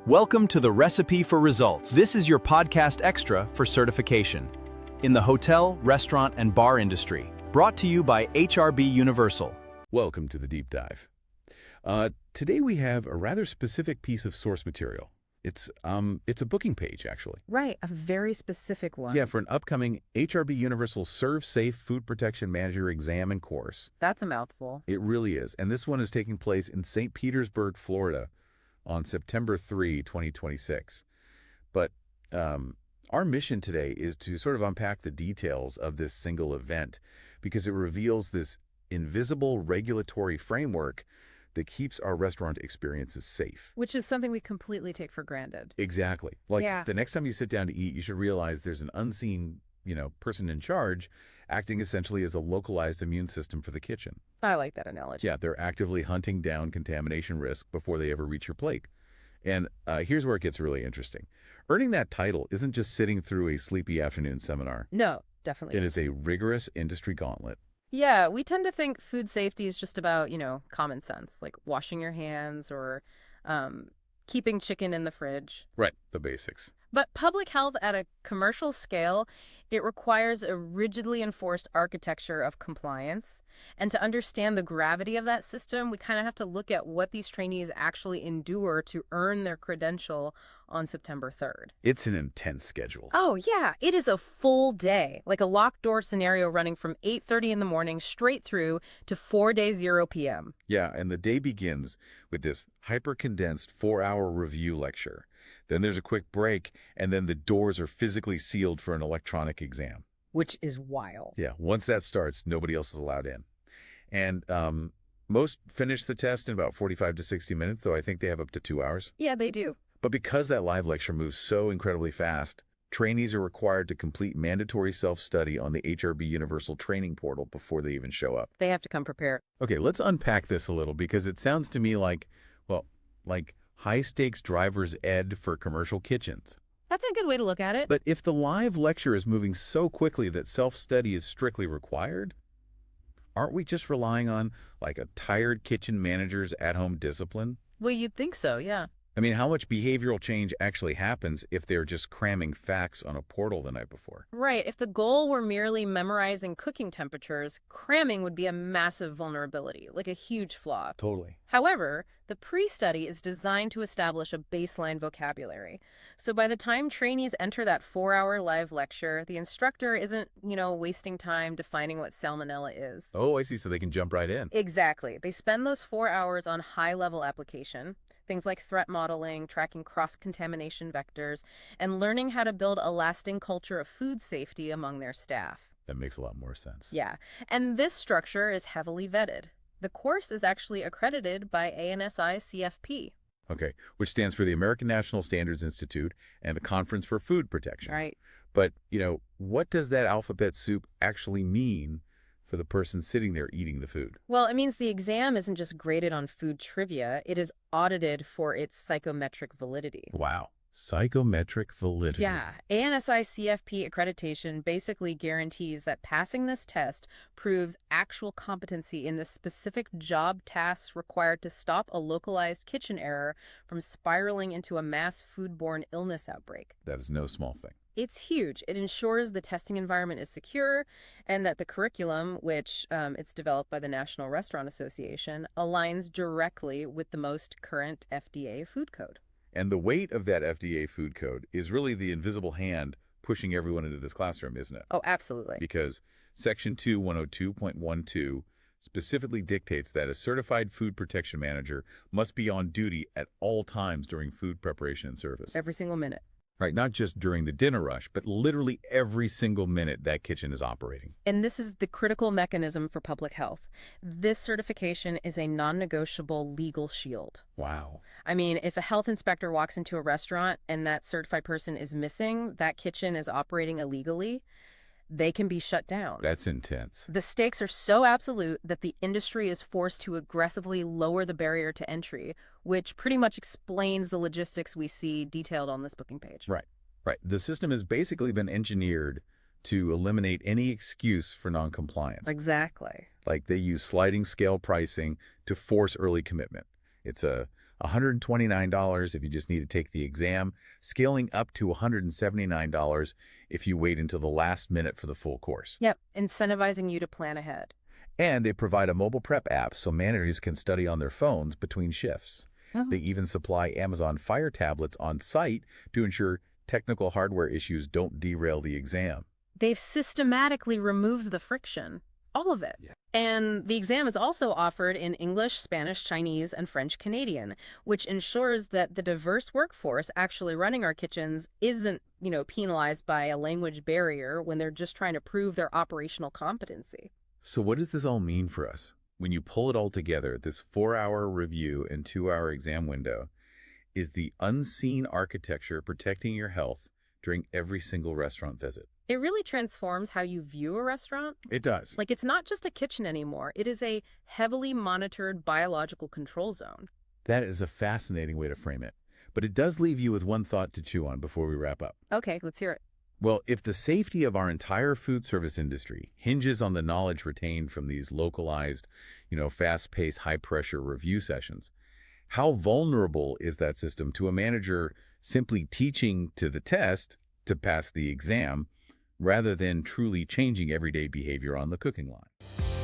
Welcome to the Recipe for Results. This is your podcast extra for certification in the hotel, restaurant, and bar industry. Brought to you by HRB Universal. Welcome to the deep dive. Today we have a rather specific piece of source material. It's a booking page, actually. Right, a very specific one. Yeah, for an upcoming HRB Universal ServSafe Food Protection Manager exam and course. That's a mouthful. It really is. And this one is taking place in St. Petersburg, Florida on September 3, 2026. But our mission today is to sort of unpack the details of this single event because it reveals this invisible regulatory framework that keeps our restaurant experiences safe. Which is something we completely take for granted. Exactly. The next time you sit down to eat, you should realize there's an unseen, person in charge acting essentially as a localized immune system for the kitchen. I like that analogy. Yeah, they're actively hunting down contamination risk before they ever reach your plate. And here's where it gets really interesting. Earning that title isn't just sitting through a sleepy afternoon seminar. No, definitely. It is a rigorous industry gauntlet. Yeah, we tend to think food safety is just about, common sense, like washing your hands or keeping chicken in the fridge. Right, the basics. But public health at a commercial scale, it requires a rigidly enforced architecture of compliance. And to understand the gravity of that system, we kind of have to look at what these trainees actually endure to earn their credential on September 3rd. It's an intense schedule. Oh, yeah. It is a full day, like a locked door scenario running from 8:30 in the morning straight through to 4:00 p.m. Yeah, and the day begins with this hyper-condensed 4-hour review lecture. Then there's a quick break, and then the doors are physically sealed for an electronic exam. Which is wild. Yeah, once that starts, nobody else is allowed in. And most finish the test in about 45 to 60 minutes, though I think they have up to 2 hours. Yeah, they do. But because that live lecture moves so incredibly fast, trainees are required to complete mandatory self-study on the HRB Universal Training Portal before they even show up. They have to come prepared. Okay, let's unpack this a little because it sounds to me like high-stakes driver's ed for commercial kitchens. That's a good way to look at it. But if the live lecture is moving so quickly that self-study is strictly required, aren't we just relying on, a tired kitchen manager's at-home discipline? Well, you'd think so, yeah. I mean, how much behavioral change actually happens if they're just cramming facts on a portal the night before? Right. If the goal were merely memorizing cooking temperatures, cramming would be a massive vulnerability, like a huge flaw. Totally. However, the pre-study is designed to establish a baseline vocabulary. So by the time trainees enter that 4-hour live lecture, the instructor isn't, wasting time defining what salmonella is. Oh, I see. So they can jump right in. Exactly. They spend those 4 hours on high-level application, things like threat modeling, tracking cross-contamination vectors, and learning how to build a lasting culture of food safety among their staff. That makes a lot more sense. Yeah. And this structure is heavily vetted. The course is actually accredited by ANSI CFP. Okay, which stands for the American National Standards Institute and the Conference for Food Protection. Right. But, what does that alphabet soup actually mean for the person sitting there eating the food? Well, it means the exam isn't just graded on food trivia. It is audited for its psychometric validity. Wow. Psychometric validity. Yeah. ANSI CFP accreditation basically guarantees that passing this test proves actual competency in the specific job tasks required to stop a localized kitchen error from spiraling into a mass foodborne illness outbreak. That is no small thing. It's huge. It ensures the testing environment is secure and that the curriculum, which it's developed by the National Restaurant Association, aligns directly with the most current FDA food code. And the weight of that FDA food code is really the invisible hand pushing everyone into this classroom, isn't it? Oh, absolutely. Because Section 2102.12 specifically dictates that a certified food protection manager must be on duty at all times during food preparation and service. Every single minute. Right, not just during the dinner rush, but literally every single minute that kitchen is operating. And this is the critical mechanism for public health. This certification is a non-negotiable legal shield. Wow. I mean, if a health inspector walks into a restaurant and that certified person is missing, that kitchen is operating illegally, they can be shut down. That's intense. The stakes are so absolute that the industry is forced to aggressively lower the barrier to entry, which pretty much explains the logistics we see detailed on this booking page. Right. The system has basically been engineered to eliminate any excuse for noncompliance. Exactly. Like they use sliding scale pricing to force early commitment. It's a $129 if you just need to take the exam, scaling up to $179 if you wait until the last minute for the full course. Yep, incentivizing you to plan ahead. And they provide a mobile prep app so managers can study on their phones between shifts. Oh. They even supply Amazon Fire tablets on site to ensure technical hardware issues don't derail the exam. They've systematically removed the friction. All of it. Yeah. And the exam is also offered in English, Spanish, Chinese, and French Canadian, which ensures that the diverse workforce actually running our kitchens isn't, penalized by a language barrier when they're just trying to prove their operational competency. So what does this all mean for us? When you pull it all together, this 4-hour review and 2-hour exam window is the unseen architecture protecting your health during every single restaurant visit. It really transforms how you view a restaurant. It does. Like, it's not just a kitchen anymore. It is a heavily monitored biological control zone. That is a fascinating way to frame it. But it does leave you with one thought to chew on before we wrap up. Okay, let's hear it. Well, if the safety of our entire food service industry hinges on the knowledge retained from these localized, fast-paced, high-pressure review sessions, how vulnerable is that system to a manager simply teaching to the test to pass the exam rather than truly changing everyday behavior on the cooking line?